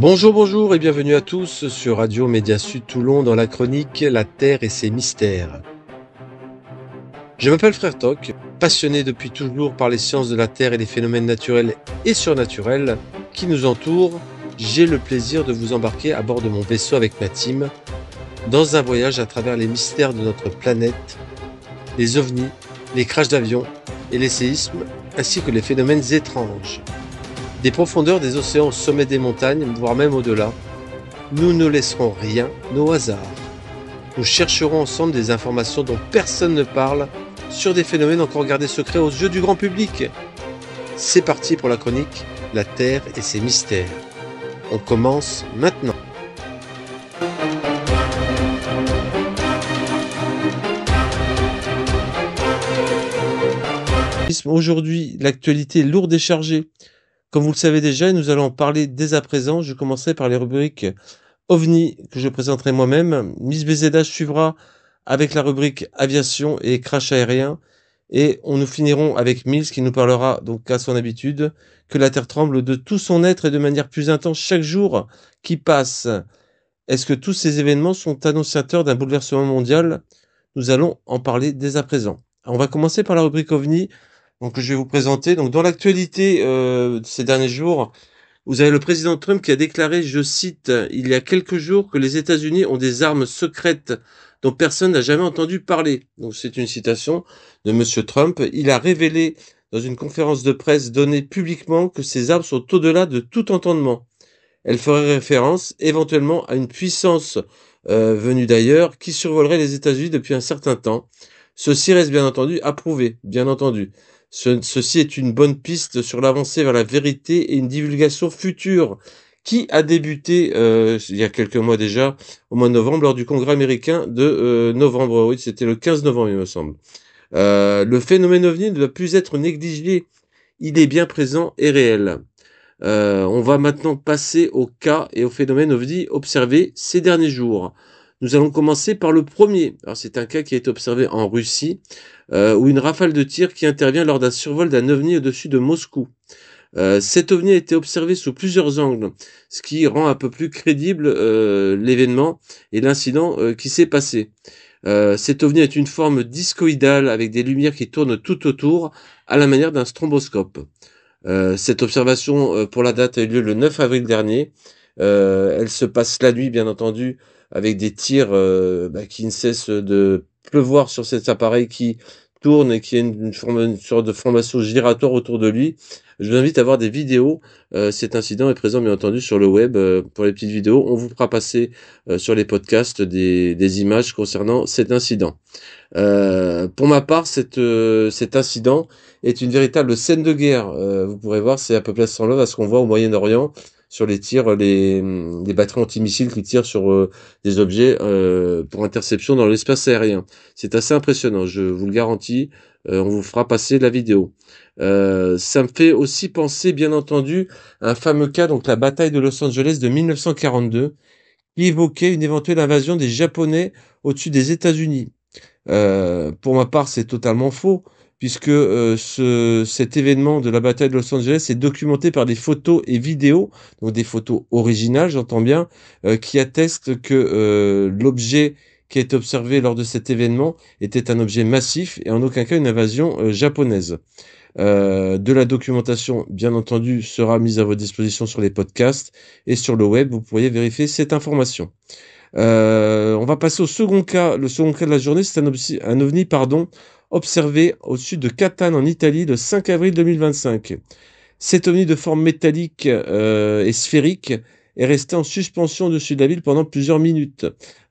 Bonjour, bonjour et bienvenue à tous sur Radio Média Sud Toulon dans la chronique La Terre et ses mystères. Je m'appelle Frère Toc, passionné depuis toujours par les sciences de la Terre et les phénomènes naturels et surnaturels qui nous entourent. J'ai le plaisir de vous embarquer à bord de mon vaisseau avec ma team dans un voyage à travers les mystères de notre planète, les ovnis, les crashs d'avions et les séismes, ainsi que les phénomènes étranges. Des profondeurs des océans au sommet des montagnes, voire même au-delà, nous ne laisserons rien au hasard. Nous chercherons ensemble des informations dont personne ne parle sur des phénomènes encore gardés secrets aux yeux du grand public. C'est parti pour la chronique La Terre et ses mystères. On commence maintenant. Aujourd'hui, l'actualité est lourde et chargée. Comme vous le savez déjà, nous allons en parler dès à présent. Je commencerai par les rubriques OVNI que je présenterai moi-même. Miss BZH suivra avec la rubrique aviation et crash aérien. Et nous finirons avec Mills qui nous parlera, donc à son habitude, que la Terre tremble de tout son être et de manière plus intense chaque jour qui passe. Est-ce que tous ces événements sont annonciateurs d'un bouleversement mondial? Nous allons en parler dès à présent. Alors, on va commencer par la rubrique OVNI. Donc, je vais vous présenter. Donc, dans l'actualité ces derniers jours, vous avez le président Trump qui a déclaré, je cite, il y a quelques jours que les États-Unis ont des armes secrètes dont personne n'a jamais entendu parler. Donc, c'est une citation de Monsieur Trump. Il a révélé dans une conférence de presse donnée publiquement que ces armes sont au-delà de tout entendement. Elles feraient référence éventuellement à une puissance venue d'ailleurs qui survolerait les États-Unis depuis un certain temps. Ceci reste bien entendu approuvé, bien entendu. Ceci est une bonne piste sur l'avancée vers la vérité et une divulgation future qui a débuté il y a quelques mois déjà, au mois de novembre, lors du congrès américain de novembre. Oui, c'était le 15 novembre, il me semble. Le phénomène OVNI ne doit plus être négligé. Il est bien présent et réel. On va maintenant passer au cas et au phénomène OVNI observé ces derniers jours. Nous allons commencer par le premier. Alors c'est un cas qui a été observé en Russie, où une rafale de tir qui intervient lors d'un survol d'un ovni au-dessus de Moscou. Cet ovni a été observé sous plusieurs angles, ce qui rend un peu plus crédible l'événement et l'incident qui s'est passé. Cet ovni est une forme discoïdale avec des lumières qui tournent tout autour, à la manière d'un stromboscope. Cette observation, pour la date, a eu lieu le 9 avril dernier. Elle se passe la nuit, bien entendu, avec des tirs qui ne cessent de pleuvoir sur cet appareil qui tourne et qui a une sorte de formation giratoire autour de lui. Je vous invite à voir des vidéos. Cet incident est présent, bien entendu, sur le web pour les petites vidéos. On vous fera passer sur les podcasts des images concernant cet incident. Pour ma part, cet incident est une véritable scène de guerre. Vous pourrez voir, c'est à peu près semblable à ce qu'on voit au Moyen-Orient sur les tirs, les batteries antimissiles qui tirent sur des objets pour interception dans l'espace aérien. C'est assez impressionnant, je vous le garantis. On vous fera passer la vidéo. Ça me fait aussi penser, bien entendu, à un fameux cas, donc la bataille de Los Angeles de 1942, qui évoquait une éventuelle invasion des Japonais au-dessus des États-Unis. Pour ma part, c'est totalement faux, puisque cet événement de la bataille de Los Angeles est documenté par des photos et vidéos, donc des photos originales, j'entends bien, qui attestent que l'objet qui a été observé lors de cet événement était un objet massif et en aucun cas une invasion japonaise. De la documentation, bien entendu, sera mise à votre disposition sur les podcasts et sur le web, vous pourriez vérifier cette information. On va passer au second cas. Le second cas de la journée, c'est un ovni, observé au-dessus de Catane en Italie le 5 avril 2025. Cet ovni de forme métallique et sphérique est resté en suspension au-dessus de la ville pendant plusieurs minutes.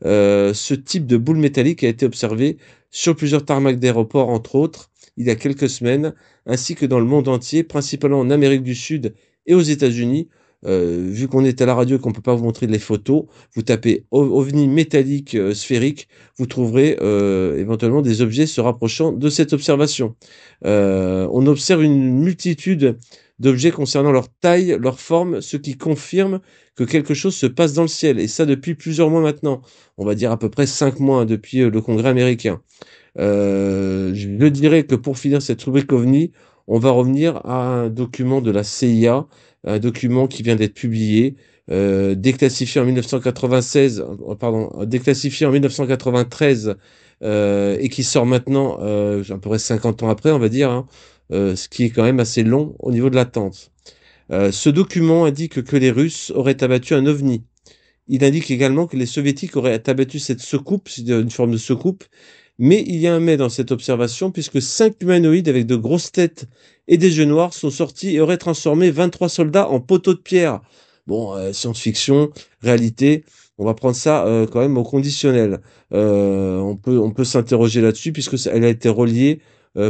Ce type de boule métallique a été observé sur plusieurs tarmacs d'aéroports, entre autres, il y a quelques semaines, ainsi que dans le monde entier, principalement en Amérique du Sud et aux États-Unis. Vu qu'on est à la radio et qu'on peut pas vous montrer les photos, vous tapez ovni métallique sphérique, vous trouverez éventuellement des objets se rapprochant de cette observation. On observe une multitude d'objets concernant leur taille, leur forme, ce qui confirme que quelque chose se passe dans le ciel, et ça depuis plusieurs mois maintenant. On va dire à peu près 5 mois depuis le Congrès américain. Je dirais que pour finir cette rubrique OVNI, on va revenir à un document de la CIA, un document qui vient d'être publié, déclassifié en 1996, pardon, déclassifié en 1993, et qui sort maintenant, à peu près 50 ans après, on va dire, hein, ce qui est quand même assez long au niveau de l'attente. Ce document indique que les Russes auraient abattu un ovni. Il indique également que les Soviétiques auraient abattu cette soucoupe, c'est une forme de soucoupe, mais il y a un mais dans cette observation, puisque 5 humanoïdes avec de grosses têtes et des yeux noirs sont sortis et auraient transformé 23 soldats en poteaux de pierre. Bon, science-fiction, réalité, on va prendre ça quand même au conditionnel. On peut s'interroger là-dessus, puisque elle a été reliée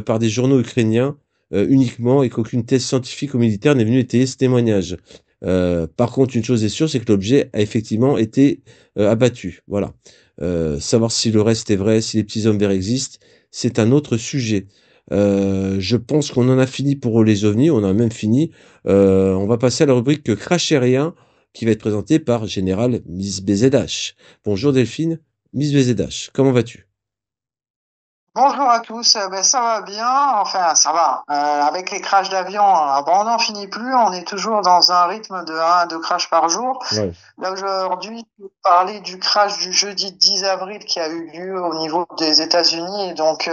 par des journaux ukrainiens uniquement, et qu'aucune thèse scientifique ou militaire n'est venue étayer ce témoignage. Par contre, une chose est sûre, c'est que l'objet a effectivement été abattu. Voilà. Savoir si le reste est vrai, si les petits hommes verts existent, c'est un autre sujet. Je pense qu'on en a fini pour les ovnis, on a même fini. On va passer à la rubrique Crash aérien qui va être présentée par Général Miss BZH. Bonjour Delphine, Miss BZH, comment vas-tu? Bonjour à tous, ben, ça va bien, enfin ça va. Avec les crashs d'avion, bon, on n'en finit plus, on est toujours dans un rythme de 1 à 2 crashs par jour. Ouais. Là aujourd'hui, je vais parler du crash du jeudi 10 avril qui a eu lieu au niveau des États-Unis, donc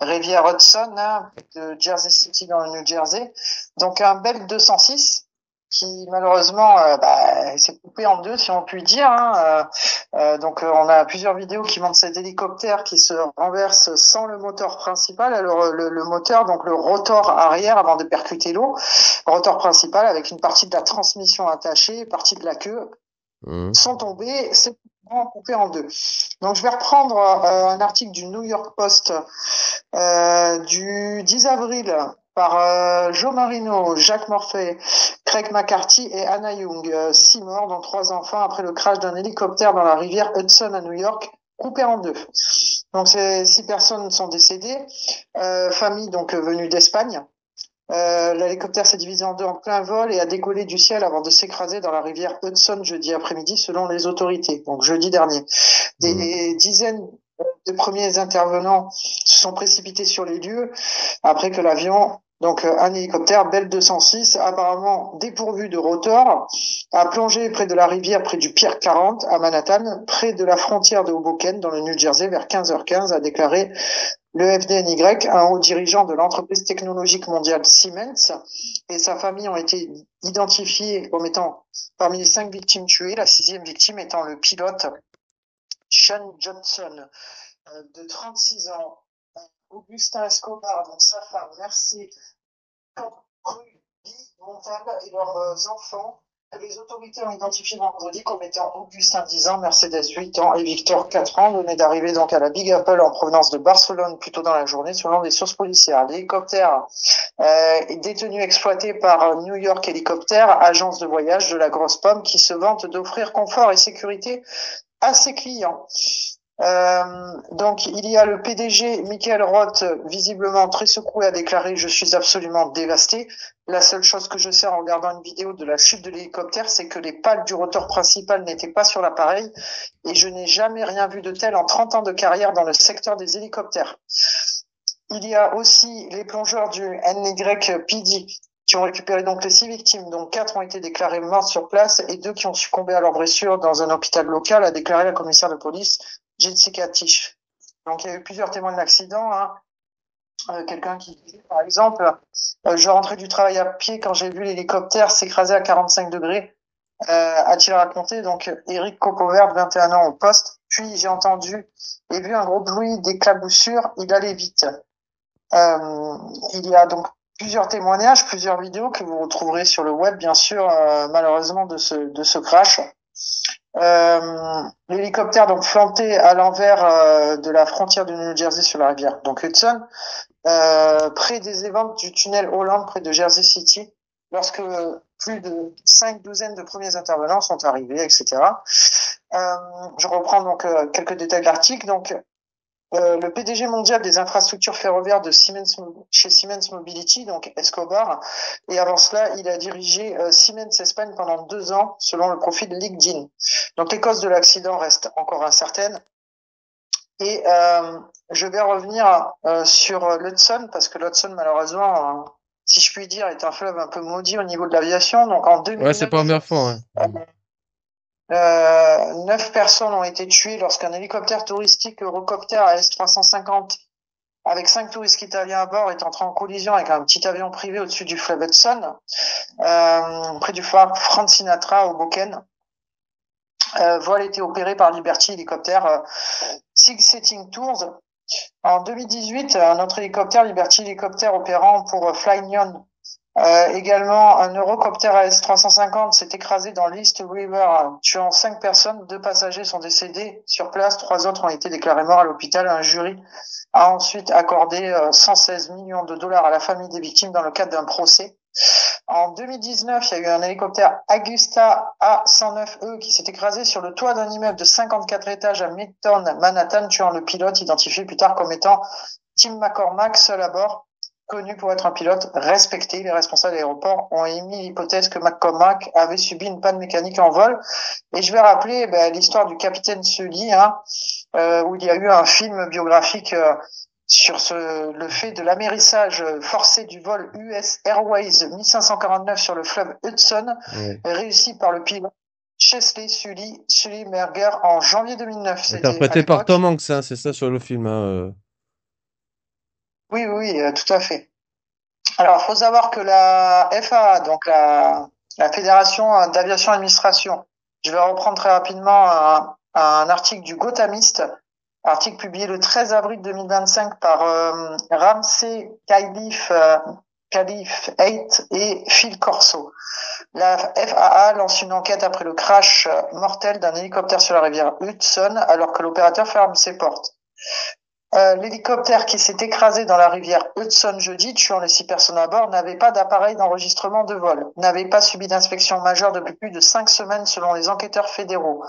rivière Hudson, hein, de Jersey City dans le New Jersey. Donc un Bell 206 qui malheureusement s'est coupé en deux, si on peut dire, hein. Donc on a plusieurs vidéos qui montrent cet hélicoptère qui se renverse sans le moteur principal. Alors le moteur, donc le rotor arrière avant de percuter l'eau, rotor principal avec une partie de la transmission attachée, partie de la queue, Hein. sont tombés, c'est coupé en deux. Donc je vais reprendre un article du New York Post du 10 avril par Joe Marino, Jacques Morphy, Craig McCarthy et Anna Young. 6 morts, dont 3 enfants, après le crash d'un hélicoptère dans la rivière Hudson à New York, coupé en deux. Donc ces 6 personnes sont décédées. Famille donc venue d'Espagne. L'hélicoptère s'est divisé en deux en plein vol et a décollé du ciel avant de s'écraser dans la rivière Hudson jeudi après-midi, selon les autorités. Donc jeudi dernier. Des dizaines de premiers intervenants se sont précipités sur les lieux après que l'avion, donc un hélicoptère Bell 206, apparemment dépourvu de rotor, a plongé près de la rivière, près du Pier 40 à Manhattan, près de la frontière de Hoboken dans le New Jersey vers 15h15, a déclaré le FDNY, un haut dirigeant de l'entreprise technologique mondiale Siemens, et sa famille ont été identifiés comme étant parmi les 5 victimes tuées, la 6e victime étant le pilote Sean Johnson, de 36 ans, Augustin Escobar, dont sa femme Mercé Montal et leurs enfants, que les autorités ont identifié vendredi comme étant Augustin 10 ans, Mercedes 8 ans et Victor 4 ans, venait d'arriver donc à la Big Apple en provenance de Barcelone plus tôt dans la journée, selon des sources policières. L'hélicoptère est détenu exploité par New York Helicopter, agence de voyage de la Grosse Pomme, qui se vante d'offrir confort et sécurité à ses clients. Donc il y a le PDG Michael Roth, visiblement très secoué, a déclaré: je suis absolument dévasté. La seule chose que je sais en regardant une vidéo de la chute de l'hélicoptère, c'est que les pales du rotor principal n'étaient pas sur l'appareil, et je n'ai jamais rien vu de tel en 30 ans de carrière dans le secteur des hélicoptères. Il y a aussi les plongeurs du NYPD qui ont récupéré donc les 6 victimes, dont 4 ont été déclarées mortes sur place et 2 qui ont succombé à leurs blessures dans un hôpital local, a déclaré la commissaire de police Jessica Tisch. Donc il y a eu plusieurs témoins de l'accident, hein. Quelqu'un qui disait par exemple: je rentrais du travail à pied quand j'ai vu l'hélicoptère s'écraser à 45 degrés, a-t-il raconté, donc Eric Copovert, 21 ans, au poste. Puis j'ai entendu et vu un gros bruit d'éclaboussure, il allait vite. Il y a donc plusieurs témoignages, plusieurs vidéos que vous retrouverez sur le web, bien sûr, malheureusement, de ce crash. L'hélicoptère donc planté à l'envers de la frontière du New Jersey sur la rivière donc Hudson, près des évents du tunnel Holland, près de Jersey City, lorsque plus de 5 douzaines de premiers intervenants sont arrivés, etc. Je reprends donc quelques détails de l'article. Donc le PDG mondial des infrastructures ferroviaires de Siemens, chez Siemens Mobility, donc Escobar, et avant cela, il a dirigé Siemens Espagne pendant 2 ans, selon le profil LinkedIn. Donc les causes de l'accident restent encore incertaines. Et je vais revenir sur l'Hudson, parce que l'Hudson, malheureusement, si je puis dire, est un fleuve un peu maudit au niveau de l'aviation. Donc en Ouais, c'est 2009, pas la première fois, hein. 9 personnes ont été tuées lorsqu'un hélicoptère touristique Eurocopter AS-350 avec 5 touristes italiens à bord est entré en collision avec un petit avion privé au-dessus du fleuve Hudson, près du phare Frank Sinatra au Hoboken. Vol était opéré par Liberty Helicopter Sig Setting Tours. En 2018, un autre hélicoptère, Liberty Helicopter opérant pour Flynion, également un Eurocopter AS-350 s'est écrasé dans l'East River, tuant 5 personnes. 2 passagers sont décédés sur place, 3 autres ont été déclarés morts à l'hôpital. Un jury a ensuite accordé 116 millions de dollars à la famille des victimes dans le cadre d'un procès. En 2019, il y a eu un hélicoptère Augusta A109E qui s'est écrasé sur le toit d'un immeuble de 54 étages à Midtown, Manhattan, tuant le pilote, identifié plus tard comme étant Tim McCormack, seul à bord. Connu pour être un pilote respecté, les responsables de l'aéroport ont émis l'hypothèse que McCormack avait subi une panne mécanique en vol. Et je vais rappeler l'histoire du capitaine Sully, où il y a eu un film biographique sur le fait de l'amérissage forcé du vol US Airways 1549 sur le fleuve Hudson, réussi par le pilote Chesley Sully Merger en janvier 2009. C'était Interprété par Tom Hanks, hein, c'est ça sur le film. Oui, tout à fait. Alors, il faut savoir que la FAA, donc la Fédération d'aviation administration, je vais reprendre très rapidement un article du Gothamist, article publié le 13 avril 2025 par Ramsey Califf 8 et Phil Corso. La FAA lance une enquête après le crash mortel d'un hélicoptère sur la rivière Hudson alors que l'opérateur ferme ses portes. L'hélicoptère qui s'est écrasé dans la rivière Hudson jeudi, tuant les 6 personnes à bord, n'avait pas d'appareil d'enregistrement de vol, n'avait pas subi d'inspection majeure depuis plus de 5 semaines selon les enquêteurs fédéraux.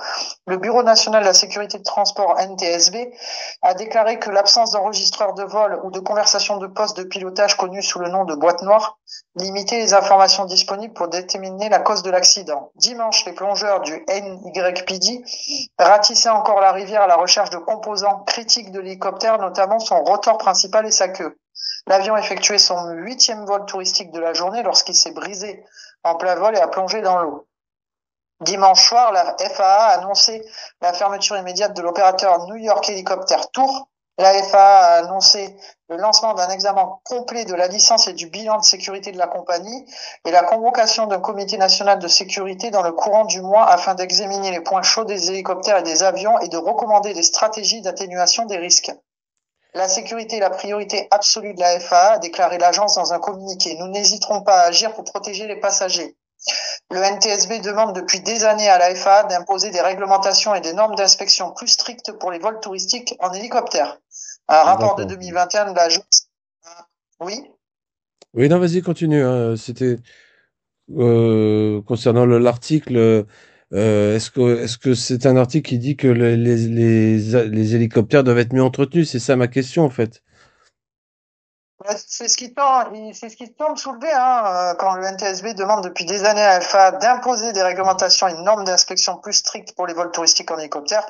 Le Bureau national de la sécurité de transport NTSB a déclaré que l'absence d'enregistreur de vol ou de conversation de poste de pilotage connue sous le nom de boîte noire limitait les informations disponibles pour déterminer la cause de l'accident. Dimanche, les plongeurs du NYPD ratissaient encore la rivière à la recherche de composants critiques de l'hélicoptère, notamment son rotor principal et sa queue. L'avion effectuait son 8e vol touristique de la journée lorsqu'il s'est brisé en plein vol et a plongé dans l'eau. Dimanche soir, la FAA a annoncé la fermeture immédiate de l'opérateur New York Helicopter Tour. La FAA a annoncé le lancement d'un examen complet de la licence et du bilan de sécurité de la compagnie et la convocation d'un comité national de sécurité dans le courant du mois afin d'examiner les points chauds des hélicoptères et des avions et de recommander des stratégies d'atténuation des risques. La sécurité est la priorité absolue de la FAA, a déclaré l'agence dans un communiqué. Nous n'hésiterons pas à agir pour protéger les passagers. Le NTSB demande depuis des années à la FAA d'imposer des réglementations et des normes d'inspection plus strictes pour les vols touristiques en hélicoptère. Un rapport de 2021 de l'agence. Oui. Oui, non, vas-y, continue. C'était concernant l'article. Est-ce que c'est un article qui dit que les hélicoptères doivent être mieux entretenus? C'est ça ma question en fait. C'est ce qui semble soulever quand le NTSB demande depuis des années à la FAA d'imposer des réglementations et une norme d'inspection plus strictes pour les vols touristiques en hélicoptère.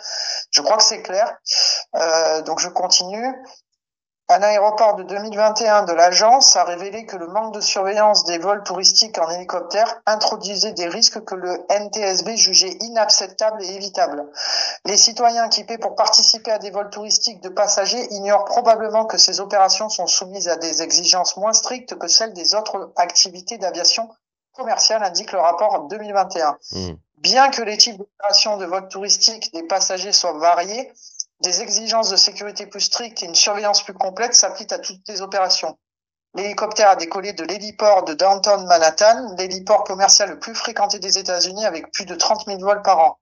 Je crois que c'est clair. Donc je continue. Un aéroport de 2021 de l'agence a révélé que le manque de surveillance des vols touristiques en hélicoptère introduisait des risques que le NTSB jugeait inacceptables et évitables. Les citoyens qui paient pour participer à des vols touristiques de passagers ignorent probablement que ces opérations sont soumises à des exigences moins strictes que celles des autres activités d'aviation commerciale, indique le rapport 2021. Bien que les types d'opérations de vols touristiques des passagers soient variés, des exigences de sécurité plus strictes et une surveillance plus complète s'appliquent à toutes les opérations. L'hélicoptère a décollé de l'héliport de Downtown Manhattan, l'héliport commercial le plus fréquenté des États-Unis avec plus de 30 000 vols par an.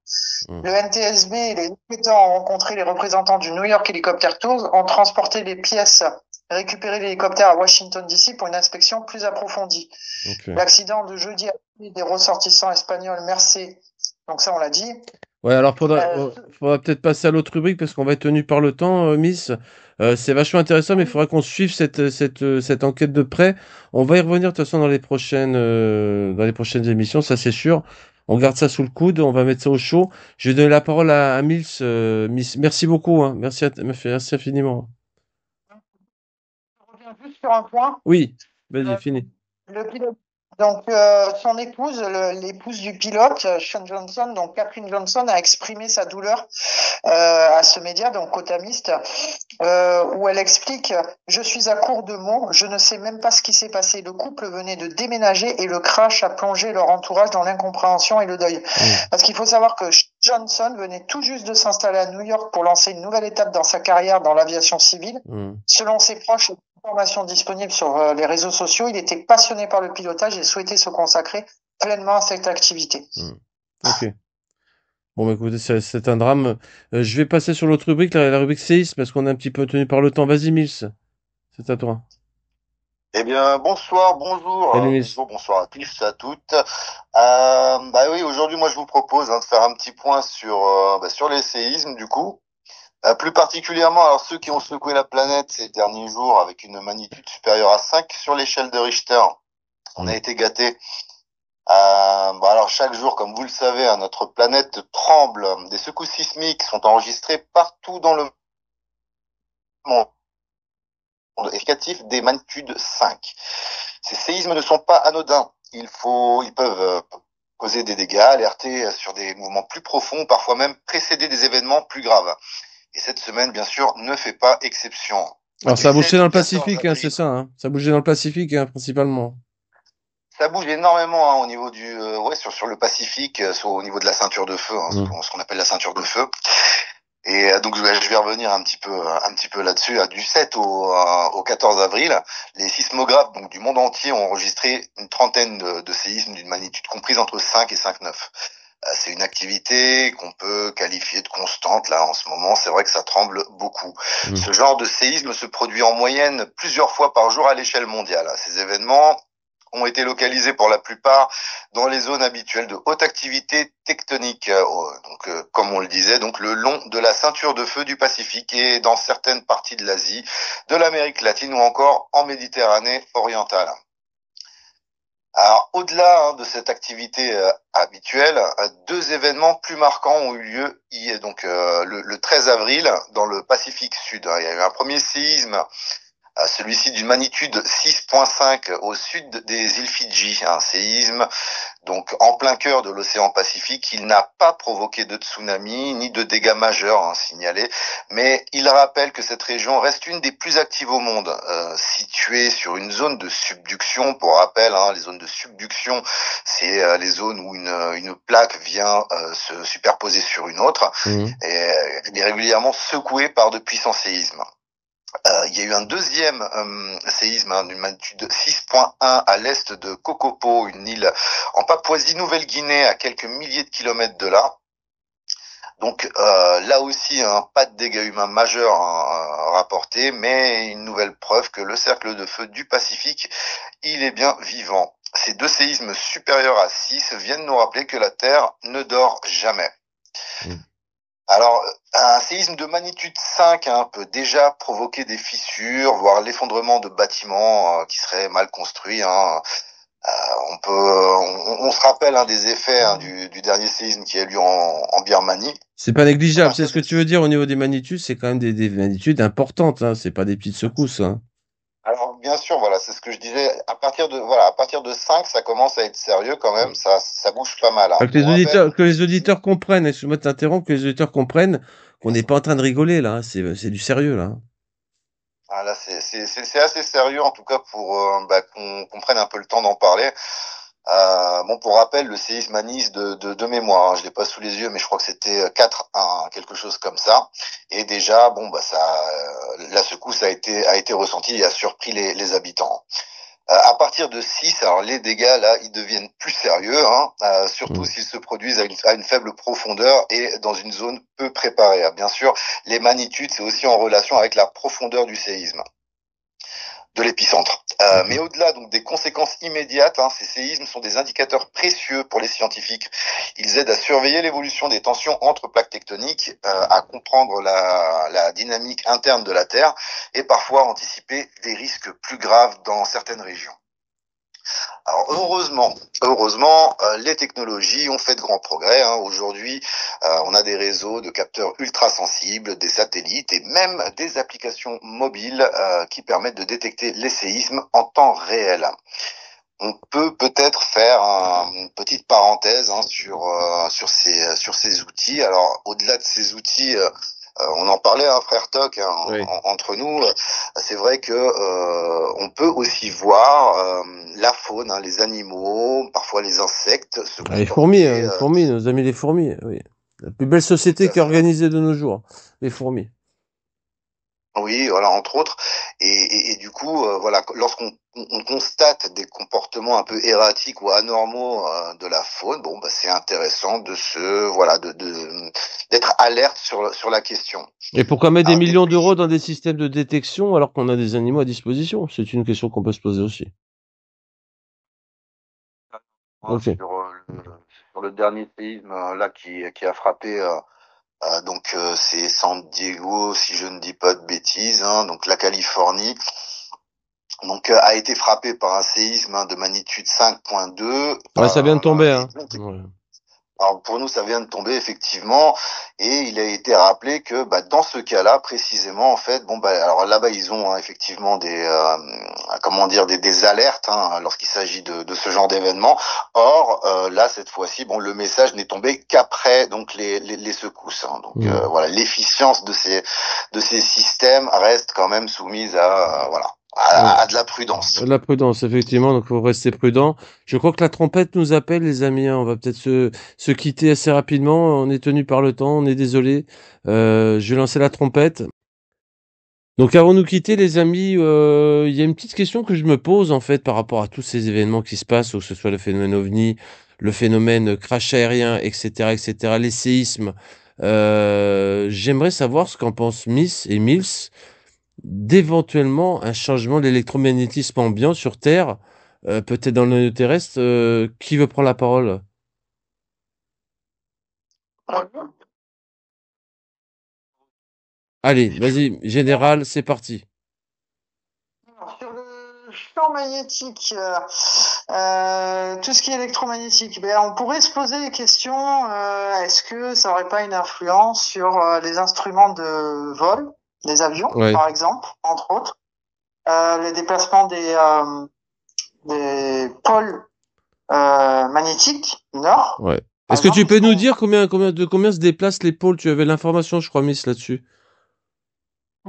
Le NTSB et les enquêteurs ont rencontré les représentants du New York Helicopter Tours, ont transporté les pièces, récupéré l'hélicoptère à Washington DC pour une inspection plus approfondie. L'accident de jeudi a eu des ressortissants espagnols Mercé, donc ça on l'a dit. Ouais, alors faudra peut-être passer à l'autre rubrique parce qu'on va être tenu par le temps, Miss. C'est vachement intéressant, mais il faudra qu'on suive cette enquête de près. On va y revenir de toute façon dans les prochaines émissions, ça c'est sûr. On garde ça sous le coude, on va mettre ça au chaud. Je vais donner la parole à Mills. Miss, merci beaucoup, hein. Merci infiniment. Je reviens juste sur un point. Oui, vas-y, fini. Le pilote Donc, son épouse, l'épouse du pilote, Sean Johnson, donc Catherine Johnson, a exprimé sa douleur à ce média, donc Cotamist, où elle explique: je suis à court de mots, je ne sais même pas ce qui s'est passé. Le couple venait de déménager et le crash a plongé leur entourage dans l'incompréhension et le deuil. Parce qu'il faut savoir que Johnson venait tout juste de s'installer à New York pour lancer une nouvelle étape dans sa carrière dans l'aviation civile. Selon ses proches, informations disponibles sur les réseaux sociaux, il était passionné par le pilotage et souhaitait se consacrer pleinement à cette activité. Ok. Bon, bah, écoutez, c'est un drame. Je vais passer sur l'autre rubrique, la rubrique séisme, parce qu'on est un petit peu tenu par le temps. Vas-y, Mills, c'est à toi. Eh bien, bonsoir, bonjour, Salut, Mills. bonjour, bonsoir à tous, à toutes. Bah oui, aujourd'hui, moi, je vous propose de faire un petit point sur les séismes, du coup. Plus particulièrement, alors ceux qui ont secoué la planète ces derniers jours avec une magnitude supérieure à 5 sur l'échelle de Richter. On a été gâtés. Alors chaque jour, comme vous le savez, notre planète tremble. Des secousses sismiques sont enregistrées partout dans le monde, indicatif des magnitudes 5. Ces séismes ne sont pas anodins. Ils peuvent causer des dégâts, alerter sur des mouvements plus profonds, parfois même précéder des événements plus graves. Et cette semaine, bien sûr, ne fait pas exception. Alors, Du ça a bougé 7 dans au le 14 Pacifique, hein, c'est avril, ça, hein. Ça a bougé dans le Pacifique, hein, principalement. ça bouge énormément au niveau sur le Pacifique, au niveau de la ceinture de feu, ce qu'on appelle la ceinture de feu. Et donc je vais revenir un petit peu là-dessus. Du 7 au 14 avril, les sismographes donc du monde entier ont enregistré une trentaine de séismes d'une magnitude comprise entre 5 et 5,9. C'est une activité qu'on peut qualifier de constante là en ce moment. C'est vrai que ça tremble beaucoup. Ce genre de séisme se produit en moyenne plusieurs fois par jour à l'échelle mondiale. Ces événements ont été localisés pour la plupart dans les zones habituelles de haute activité tectonique, comme on le disait, donc le long de la ceinture de feu du Pacifique et dans certaines parties de l'Asie, de l'Amérique latine ou encore en Méditerranée orientale. Alors, au-delà de cette activité habituelle, deux événements plus marquants ont eu lieu le 13 avril dans le Pacifique Sud. Il y a eu un premier séisme, celui-ci d'une magnitude 6,5 au sud des îles Fidji, un séisme donc en plein cœur de l'océan Pacifique. Il n'a pas provoqué de tsunami ni de dégâts majeurs signalés, mais il rappelle que cette région reste une des plus actives au monde, située sur une zone de subduction. Pour rappel, les zones de subduction, c'est les zones où une plaque vient se superposer sur une autre et elle est régulièrement secouée par de puissants séismes. Il y a eu un deuxième séisme d'une magnitude 6,1 à l'est de Kokopo, une île en Papouasie-Nouvelle-Guinée à quelques milliers de kilomètres de là. Donc là aussi, pas de dégâts humains majeurs rapportés, mais une nouvelle preuve que le cercle de feu du Pacifique, il est bien vivant. Ces deux séismes supérieurs à 6 viennent nous rappeler que la Terre ne dort jamais. Alors, un séisme de magnitude 5 peut déjà provoquer des fissures, voire l'effondrement de bâtiments qui seraient mal construits. On se rappelle des effets du dernier séisme qui a eu lieu en Birmanie. C'est pas négligeable, c'est ce que tu veux dire au niveau des magnitudes, c'est quand même des magnitudes importantes, hein, c'est pas des petites secousses, hein. Alors bien sûr, voilà, c'est ce que je disais. À partir de 5, ça commence à être sérieux quand même. Ça bouge pas mal. Enfin, Pour rappel, que les auditeurs comprennent, excuse-moi de t'interrompre, que les auditeurs comprennent qu'on n'est pas en train de rigoler là, hein, c'est du sérieux là, hein. Là, c'est assez sérieux en tout cas pour qu'on prenne un peu le temps d'en parler. Pour rappel, le séisme à Nice de mémoire, je l'ai pas sous les yeux, mais je crois que c'était 4-1, quelque chose comme ça. Et déjà, la secousse a été ressentie et a surpris les habitants. À partir de 6, alors les dégâts là, ils deviennent plus sérieux, surtout s'ils se produisent à une faible profondeur et dans une zone peu préparée. Bien sûr, les magnitudes, c'est aussi en relation avec la profondeur du séisme, de l'épicentre. Mais au-delà donc des conséquences immédiates, ces séismes sont des indicateurs précieux pour les scientifiques. Ils aident à surveiller l'évolution des tensions entre plaques tectoniques, à comprendre la dynamique interne de la Terre et parfois anticiper des risques plus graves dans certaines régions. Alors heureusement, les technologies ont fait de grands progrès. Aujourd'hui, on a des réseaux de capteurs ultra sensibles, des satellites et même des applications mobiles qui permettent de détecter les séismes en temps réel. on peut peut-être faire une petite parenthèse sur ces outils. Alors au-delà de ces outils, on en parlait, frère Toc, Oui. entre nous. C'est vrai que on peut aussi voir la faune, les animaux, parfois les insectes se Ah, les fourmis, comporter. nos amis les fourmis, oui. La plus belle société Tout à qui est fait. organisée de nos jours, les fourmis. Oui, voilà, entre autres. Et du coup, voilà, lorsqu'on on constate des comportements un peu erratiques ou anormaux de la faune, bon, bah, c'est intéressant d'être alerte sur la question. Et pourquoi mettre des Alors, millions d'euros depuis, dans des systèmes de détection alors qu'on a des animaux à disposition? C'est une question qu'on peut se poser aussi. Ok. sur le dernier séisme là qui a frappé, c'est San Diego, si je ne dis pas de bêtises, donc la Californie. Donc a été frappé par un séisme de magnitude 5.2. Ouais, ça vient de tomber, Et hein. donc, Ouais. alors pour nous, ça vient de tomber effectivement, et il a été rappelé que dans ce cas-là précisément, en fait, alors là-bas ils ont effectivement des alertes lorsqu'il s'agit de ce genre d'événement. Or là cette fois-ci, le message n'est tombé qu'après donc les secousses. Donc Mm. voilà, l'efficience de ces systèmes reste quand même soumise à Ouais. à de la prudence. La prudence, effectivement, donc faut rester prudent. Je crois que la trompette nous appelle, les amis, hein. On va peut-être se quitter assez rapidement. On est tenu par le temps, on est désolé. Je vais lancer la trompette. Donc avant de nous quitter, les amis, il y a une petite question que je me pose en fait par rapport à tous ces événements qui se passent, que ce soit le phénomène OVNI, le phénomène crash aérien, etc., etc., les séismes. J'aimerais savoir ce qu'en pensent Miss et Mills d'éventuellement un changement de l'électromagnétisme ambiant sur Terre, peut-être dans le noyau terrestre. Qui veut prendre la parole? Allez, vas-y, général, c'est parti. Alors, sur le champ magnétique, tout ce qui est électromagnétique, on pourrait se poser des questions. Est-ce que ça aurait pas une influence sur les instruments de vol, les avions, Ouais, par exemple, entre autres, les déplacements des pôles magnétiques nord, ouais. par Est-ce que exemple, tu peux nous puisqu'on dire combien se déplacent les pôles? Tu avais l'information, je crois, Miss, là-dessus.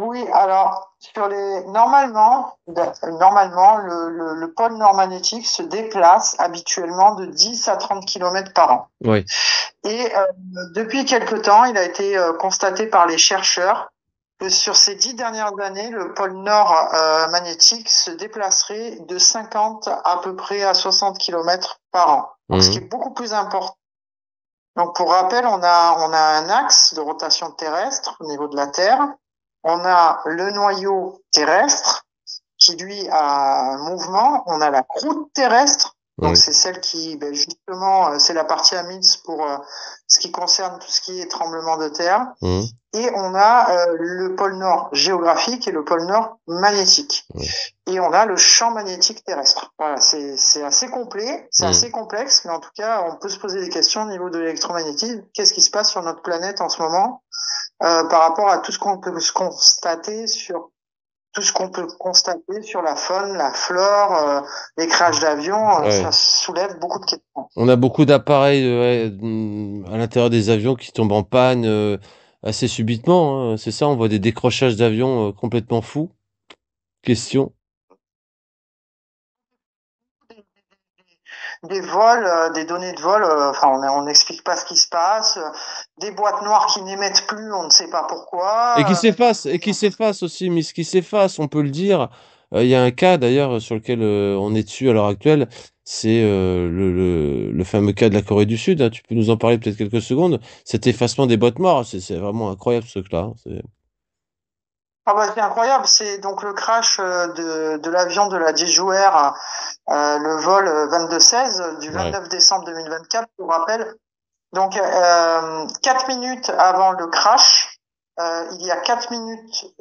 Oui, alors normalement le pôle nord magnétique se déplace habituellement de 10 à 30 km par an. Ouais. Et depuis quelque temps, il a été constaté par les chercheurs que sur ces 10 dernières années, le pôle nord magnétique se déplacerait de 50 à peu près à 60 km par an. Donc, ce qui Mhm. est beaucoup plus important. Donc, pour rappel, on a un axe de rotation terrestre au niveau de la Terre. On a le noyau terrestre qui, lui, a un mouvement. On a la croûte terrestre. Donc, Ouais. c'est celle qui, justement, c'est la partie amide pour ce qui concerne tout ce qui est tremblement de terre. Mhm. Et on a le pôle nord géographique et le pôle nord magnétique. Ouais. Et on a le champ magnétique terrestre. Voilà, c'est assez complet, c'est Mhm. assez complexe, mais en tout cas, on peut se poser des questions au niveau de l'électromagnétisme. Qu'est-ce qui se passe sur notre planète en ce moment par rapport à tout ce qu'on peut constater sur la faune, la flore, les crashs d'avions, ça Ouais. soulève beaucoup de questions. On a beaucoup d'appareils à l'intérieur des avions qui tombent en panne assez subitement, hein. C'est ça, on voit des décrochages d'avions complètement fous. Question. Des vols, des données de vol, enfin on n'explique pas ce qui se passe, des boîtes noires qui n'émettent plus, on ne sait pas Et qui pourquoi. s'efface, et qui s'efface aussi, mais ce qui s'efface, on peut le dire. Il y a un cas d'ailleurs sur lequel on est dessus à l'heure actuelle, c'est le fameux cas de la Corée du Sud, hein. Tu peux nous en parler peut-être quelques secondes. Cet effacement des boîtes noires, c'est vraiment incroyable ce truc-là, hein. Ah bah c'est incroyable, c'est donc le crash de l'avion de la Jeju Air, le vol 2216 du Ouais. 29 décembre 2024, pour rappel. Donc 4 minutes avant le crash, il y a 4 minutes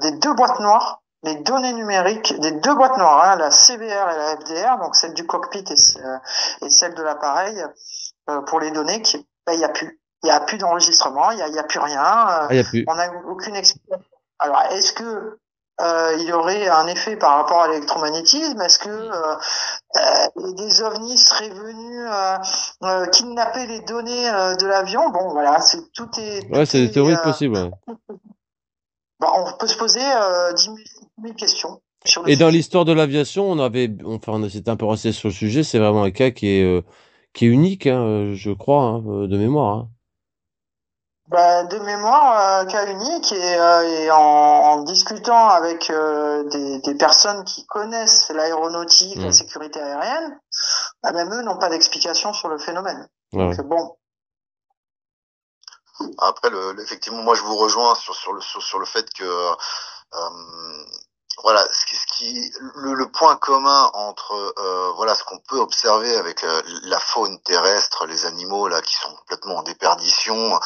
des deux boîtes noires, les données numériques des deux boîtes noires, la CVR et la FDR, donc celle du cockpit et celle de l'appareil pour les données, il y a plus. Il y a plus d'enregistrement, il y a plus rien. Ah, il n'y a plus. On n'a aucune explication. Alors, est-ce que il y aurait un effet par rapport à l'électromagnétisme? Est-ce que des ovnis seraient venus kidnapper les données de l'avion? Bon, voilà, tout Ouais, c'est des est théories possibles. Ouais. bon, on peut se poser 10 000 questions sur le Et dans sujet. l'histoire de l'aviation, on s'était un peu renseigné sur le sujet. C'est vraiment un cas qui est unique, hein, je crois, hein, de mémoire. Hein. Bah, de mémoire, cas unique et en discutant avec des personnes qui connaissent l'aéronautique, la Mm. sécurité aérienne, bah, même eux n'ont pas d'explication sur le phénomène. Ouais. Donc bon, Après, effectivement, moi, je vous rejoins sur le fait que voilà, le point commun entre voilà ce qu'on peut observer avec la faune terrestre, les animaux là qui sont complètement en déperdition,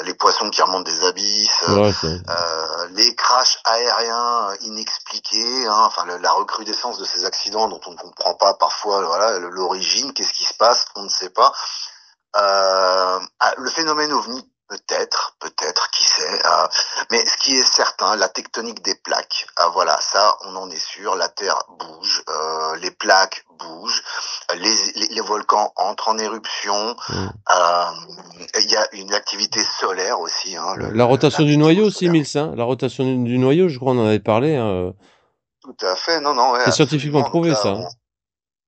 les poissons qui remontent des abysses, Ouais, les crashs aériens inexpliqués, hein, enfin la recrudescence de ces accidents dont on ne comprend pas parfois voilà l'origine, qu'est-ce qui se passe, on ne sait pas. Le phénomène ovni, peut-être, qui sait. Mais ce qui est certain, la tectonique des plaques, voilà, ça, on en est sûr. La Terre bouge, les plaques bougent, les volcans entrent en éruption. Il y a une activité solaire aussi. Hein, La rotation la du météo noyau aussi, solaire. Mills, hein. La rotation du noyau, je crois, on en avait parlé. Hein. Tout à fait, non, ouais, C'est scientifiquement absolument. Donc prouvé, là, ça. Hein.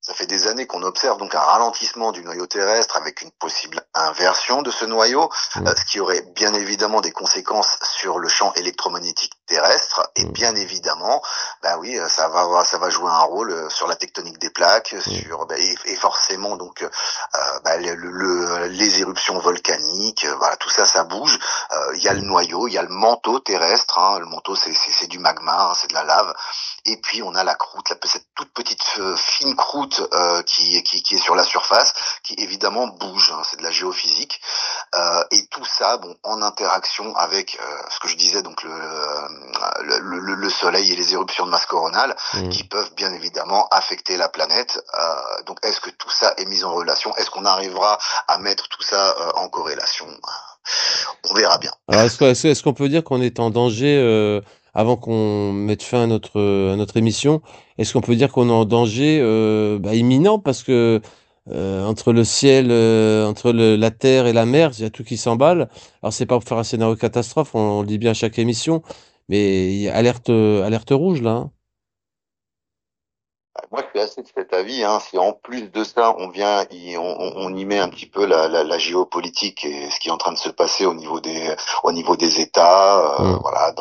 ça fait des années qu'on observe donc un ralentissement du noyau terrestre avec une possible inversion de ce noyau, ce qui aurait bien évidemment des conséquences sur le champ électromagnétique terrestre et bien évidemment, bah oui, ça va jouer un rôle sur la tectonique des plaques, sur et forcément donc les éruptions volcaniques, voilà tout ça, ça bouge. Il y a le noyau, il y a le manteau terrestre, hein, le manteau c'est du magma, hein, c'est de la lave. Et puis on a la croûte, cette toute petite fine croûte qui est sur la surface, qui évidemment bouge, hein, c'est de la géophysique. Et tout ça, bon, en interaction avec ce que je disais, donc le Soleil et les éruptions de masse coronale, qui peuvent bien évidemment affecter la planète. Donc est-ce que tout ça est mis en relation? Est-ce qu'on arrivera à mettre tout ça en corrélation? On verra bien. Alors, est-ce qu'on peut dire qu'on est en danger, avant qu'on mette fin à notre émission, est-ce qu'on peut dire qu'on est en danger imminent parce que entre le ciel, la terre et la mer, il y a tout qui s'emballe. Alors, c'est pas pour faire un scénario catastrophe, on le dit bien à chaque émission, mais il y a alerte rouge là. Hein. Moi, je suis assez de cet avis. Hein. Si en plus de ça, on y met un petit peu la géopolitique et ce qui est en train de se passer au niveau des États, voilà,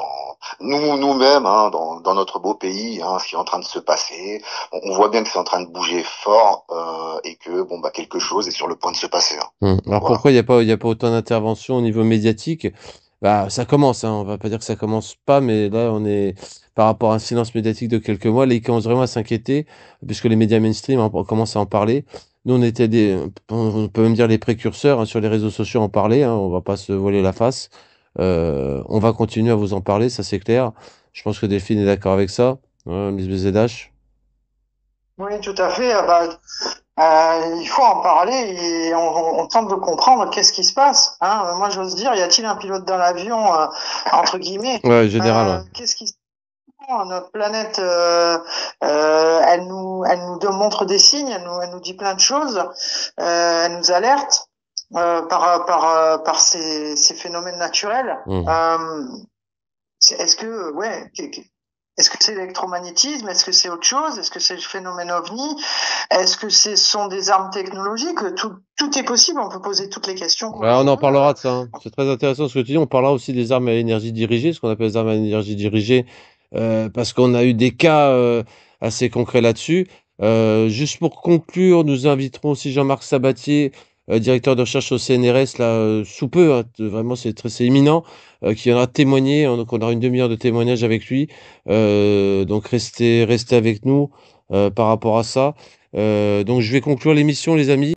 nous-mêmes, hein, dans notre beau pays, hein, ce qui est en train de se passer, on voit bien que c'est en train de bouger fort et que bon bah quelque chose est sur le point de se passer. Hein. Alors voilà. pourquoi il y a pas autant d'interventions au niveau médiatique? Bah ça commence, hein, on va pas dire que ça commence pas, mais là on est par rapport à un silence médiatique de quelques mois, là ils commencent vraiment à s'inquiéter puisque les médias mainstream commencent à en parler. Nous on était on peut même dire les précurseurs hein, sur les réseaux sociaux à en parler, hein, on va pas se voiler la face. On va continuer à vous en parler, ça c'est clair. Je pense que Delphine est d'accord avec ça, hein, Miss BZH. oui, tout à fait. Il faut en parler et on tente de comprendre qu'est-ce qui se passe. Hein. Moi, j'ose dire, y a-t-il un pilote dans l'avion, entre guillemets? Ouais, général. Ouais. Qu'est-ce qui se passe? Notre planète, elle nous montre des signes, elle nous dit plein de choses, elle nous alerte par ces phénomènes naturels. Est-ce que, ouais, est-ce que c'est l'électromagnétisme? Est-ce que c'est autre chose? Est-ce que c'est le phénomène ovni? Est-ce que ce sont des armes technologiques? Tout est possible, on peut poser toutes les questions. Ouais, on en parlera de ça. Hein. C'est très intéressant ce que tu dis. On parlera aussi des armes à énergie dirigée, ce qu'on appelle les armes à énergie dirigée, parce qu'on a eu des cas assez concrets là-dessus. Juste pour conclure, nous inviterons aussi Jean-Marc Sabatier, directeur de recherche au CNRS, là, sous peu, hein, vraiment c'est imminent, qui viendra témoigner. Donc on aura une demi-heure de témoignage avec lui. Donc restez avec nous par rapport à ça. Donc je vais conclure l'émission, les amis.